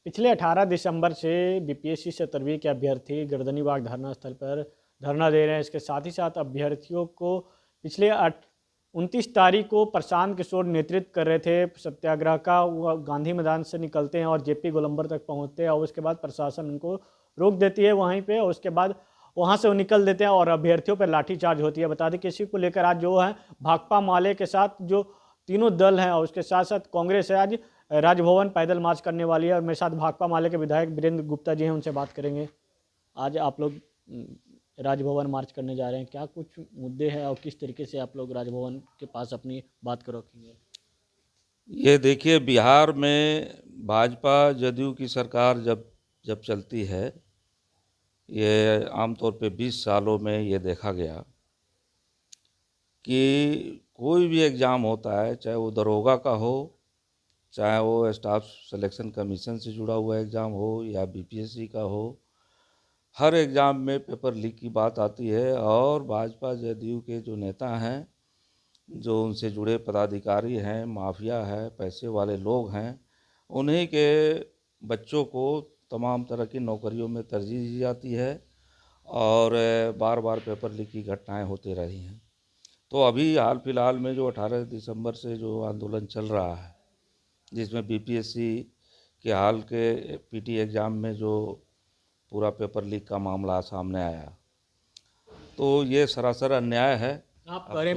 पिछले 18 दिसंबर से बीपीएससी 17वीं के अभ्यर्थी गर्दनीबाग धरना स्थल पर धरना दे रहे हैं। इसके साथ ही साथ अभ्यर्थियों को पिछले 29 तारीख को प्रशांत किशोर नेतृत्व कर रहे थे सत्याग्रह का। वो गांधी मैदान से निकलते हैं और जेपी गोलंबर तक पहुंचते हैं और उसके बाद प्रशासन उनको रोक देती है वहीं पे, और उसके बाद वहां से वो निकल देते हैं और अभ्यर्थियों पर लाठीचार्ज होती है। बता दें कि इसी को लेकर आज जो है भाकपा माले के साथ जो तीनों दल हैं और उसके साथ साथ कांग्रेस है, आज राजभवन पैदल मार्च करने वाली है। और मेरे साथ भाकपा माले के विधायक वीरेंद्र गुप्ता जी हैं, उनसे बात करेंगे। आज आप लोग राजभवन मार्च करने जा रहे हैं, क्या कुछ मुद्दे हैं और किस तरीके से आप लोग राजभवन के पास अपनी बात को रखेंगे? ये देखिए, बिहार में भाजपा जदयू की सरकार जब जब चलती है, ये आमतौर पे 20 सालों में ये देखा गया कि कोई भी एग्ज़ाम होता है, चाहे वो दरोगा का हो, चाहे वो स्टाफ सिलेक्शन कमीशन से जुड़ा हुआ एग्ज़ाम हो या बीपीएससी का हो, हर एग्ज़ाम में पेपर लीक की बात आती है। और भाजपा जदयू के जो नेता हैं, जो उनसे जुड़े पदाधिकारी हैं, माफिया है, पैसे वाले लोग हैं, उन्हीं के बच्चों को तमाम तरह की नौकरियों में तरजीह दी जाती है और बार बार पेपर लीक की घटनाएं होती रही हैं। तो अभी हाल फिलहाल में जो 18 दिसंबर से जो आंदोलन चल रहा है, जिसमें बीपीएससी के हाल के पीटी एग्ज़ाम में जो पूरा पेपर लीक का मामला सामने आया, तो ये सरासर अन्याय है। आप कह रहे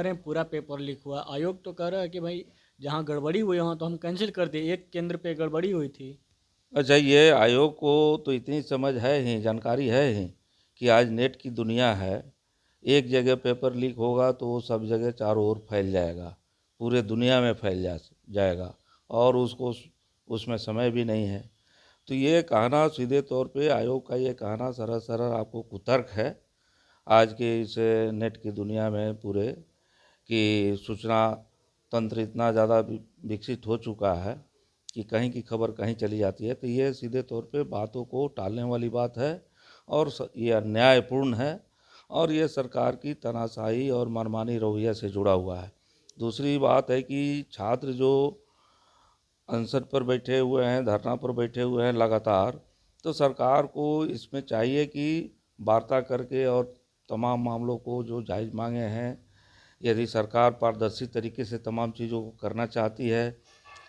हैं पूरा पेपर लीक हुआ। आयोग तो कह रहा है कि भाई जहां गड़बड़ी हुई वहां तो हम कैंसिल कर दिए, एक केंद्र पे गड़बड़ी हुई थी। अच्छा, ये आयोग को तो इतनी समझ है ही, जानकारी है ही कि आज नेट की दुनिया है। एक जगह पेपर लीक होगा तो वो सब जगह चारों ओर फैल जाएगा, पूरे दुनिया में फैल जाएगा और उसको उसमें समय भी नहीं है। तो ये कहना सीधे तौर पे आयोग का ये कहना सरासर आपको कुतर्क है। आज के इस नेट की दुनिया में पूरे कि सूचना तंत्र इतना ज़्यादा विकसित हो चुका है कि कहीं की खबर कहीं चली जाती है। तो ये सीधे तौर पे बातों को टालने वाली बात है और ये अन्यायपूर्ण है और ये सरकार की तानाशाही और मनमानी रवैया से जुड़ा हुआ है। दूसरी बात है कि छात्र जो अनशन पर बैठे हुए हैं, धरना पर बैठे हुए हैं लगातार, तो सरकार को इसमें चाहिए कि वार्ता करके और तमाम मामलों को जो जायज़ मांगे हैं, यदि सरकार पारदर्शी तरीके से तमाम चीज़ों को करना चाहती है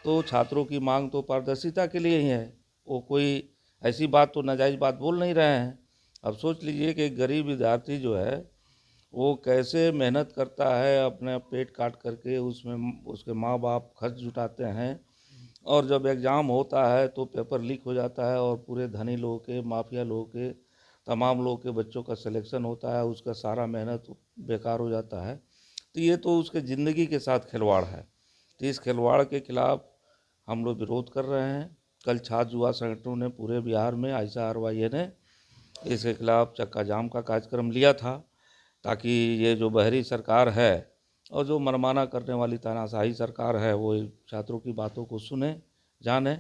तो छात्रों की मांग तो पारदर्शिता के लिए ही है। वो कोई ऐसी बात तो नाजायज़ बात बोल नहीं रहे हैं। अब सोच लीजिए कि एक गरीब विद्यार्थी जो है वो कैसे मेहनत करता है, अपने पेट काट करके, उसमें उसके माँ बाप खर्च जुटाते हैं और जब एग्ज़ाम होता है तो पेपर लीक हो जाता है और पूरे धनी लोगों के, माफिया लोगों के, तमाम लोगों के बच्चों का सिलेक्शन होता है, उसका सारा मेहनत बेकार हो जाता है। तो ये तो उसके ज़िंदगी के साथ खिलवाड़ है। तो इस खिलवाड़ के खिलाफ़ हम लोग विरोध कर रहे हैं। कल छात्र युवा संगठनों ने पूरे बिहार में, ICRY ने इसके खिलाफ़ चक्का जाम का कार्यक्रम लिया था, ताकि ये जो बहरी सरकार है और जो मनमाना करने वाली तानाशाही सरकार है वो छात्रों की बातों को सुने, जाने।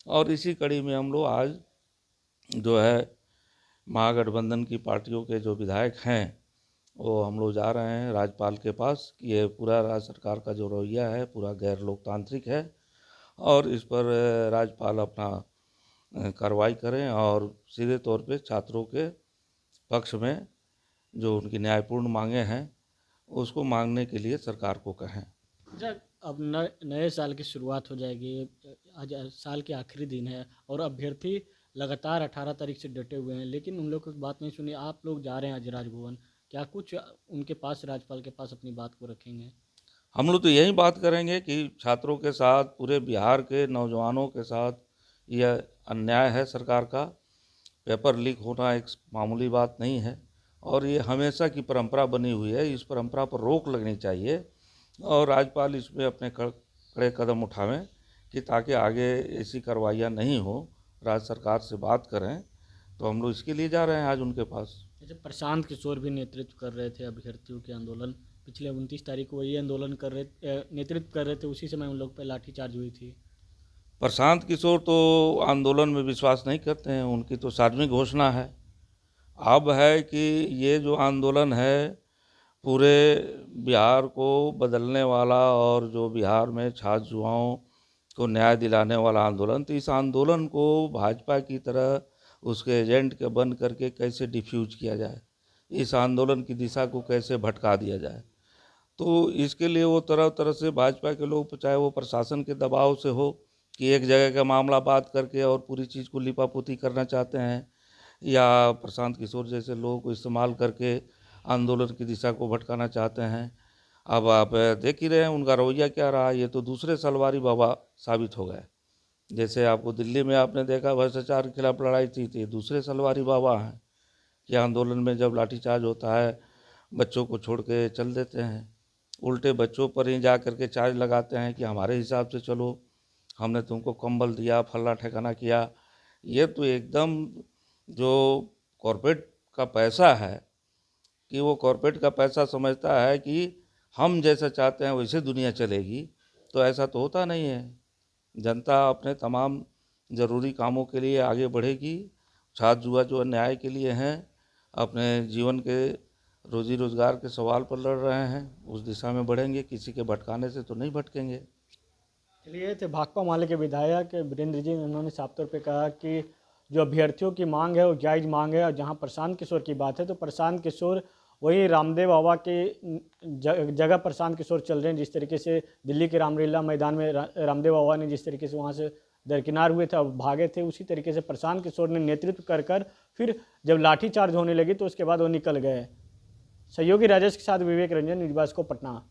और इसी कड़ी में हम लोग आज जो है महागठबंधन की पार्टियों के जो विधायक हैं वो हम लोग जा रहे हैं राज्यपाल के पास कि ये पूरा राज्य सरकार का जो रवैया है पूरा गैर लोकतांत्रिक है और इस पर राज्यपाल अपना कार्रवाई करें और सीधे तौर पे छात्रों के पक्ष में जो उनकी न्यायपूर्ण मांगे हैं उसको मांगने के लिए सरकार को कहें। अच्छा, अब नए साल की शुरुआत हो जाएगी। आज साल के आखिरी दिन है और अभ्यर्थी लगातार 18 तारीख से डटे हुए हैं, लेकिन उन लोग की बात नहीं सुनी। आप लोग जा रहे हैं आज राजभवन, क्या कुछ उनके पास, राज्यपाल के पास अपनी बात को रखेंगे? हम लोग तो यही बात करेंगे कि छात्रों के साथ, पूरे बिहार के नौजवानों के साथ यह अन्याय है सरकार का। पेपर लीक होना एक मामूली बात नहीं है और ये हमेशा की परंपरा बनी हुई है। इस परंपरा पर रोक लगनी चाहिए और राज्यपाल इसमें अपने कड़े कदम उठावें कि ताकि आगे ऐसी कार्रवाइयाँ नहीं हो। राज्य सरकार से बात करें, तो हम लोग इसके लिए जा रहे हैं आज उनके पास। जैसे प्रशांत किशोर भी नेतृत्व कर रहे थे अभ्यर्थियों के आंदोलन, पिछले 29 तारीख को वही आंदोलन कर रहे, नेतृत्व कर रहे थे, उसी समय उन लोग पर लाठीचार्ज हुई थी। प्रशांत किशोर तो आंदोलन में विश्वास नहीं करते हैं, उनकी तो सार्वजनिक घोषणा है। अब है कि ये जो आंदोलन है पूरे बिहार को बदलने वाला और जो बिहार में छात्र युवाओं को न्याय दिलाने वाला आंदोलन। तो इस आंदोलन को भाजपा की तरह उसके एजेंट के बन करके कैसे डिफ्यूज किया जाए, इस आंदोलन की दिशा को कैसे भटका दिया जाए। तो इसके लिए वो तरह तरह से भाजपा के लोग, चाहे वो प्रशासन के दबाव से हो कि एक जगह का मामला बात करके और पूरी चीज़ को लिपापोती करना चाहते हैं, या प्रशांत किशोर जैसे लोगों को इस्तेमाल करके आंदोलन की दिशा को भटकाना चाहते हैं। अब आप देख ही रहे हैं उनका रवैया क्या रहा। ये तो दूसरे सलवारी बाबा साबित हो गए। जैसे आपको दिल्ली में आपने देखा भ्रष्टाचार के खिलाफ लड़ाई थी, तो ये दूसरे सलवारी बाबा हैं कि आंदोलन में जब लाठीचार्ज होता है बच्चों को छोड़ के चल देते हैं, उल्टे बच्चों पर ही जा करके चार्ज लगाते हैं कि हमारे हिसाब से चलो, हमने तुमको कंबल दिया, फल्ला ठिकाना किया। ये तो एकदम जो कॉरपोरेट का पैसा है कि वो कॉरपोरेट का पैसा समझता है कि हम जैसा चाहते हैं वैसे दुनिया चलेगी, तो ऐसा तो होता नहीं है। जनता अपने तमाम ज़रूरी कामों के लिए आगे बढ़ेगी। छात्र जुआ जो न्याय के लिए हैं, अपने जीवन के रोजी रोज़गार के सवाल पर लड़ रहे हैं, उस दिशा में बढ़ेंगे। किसी के भटकाने से तो नहीं भटकेंगे। चलिए, थे भाकपा माले के विधायक वीरेंद्र जी, उन्होंने साफ तौर पे कहा कि जो अभ्यर्थियों की मांग है वो जायज़ मांग है। और जहां प्रशांत किशोर की बात है तो प्रशांत किशोर वही रामदेव बाबा के जगह प्रशांत किशोर चल रहे हैं। जिस तरीके से दिल्ली के रामलीला मैदान में रामदेव बाबा ने जिस तरीके से वहां से दरकिनार हुए थे, अब भागे थे, उसी तरीके से प्रशांत किशोर ने नेतृत्व कर फिर जब लाठीचार्ज होने लगी तो उसके बाद वो निकल गए। सहयोगी राजेश के साथ विवेक रंजन, न्यूज़ 22 को पटना।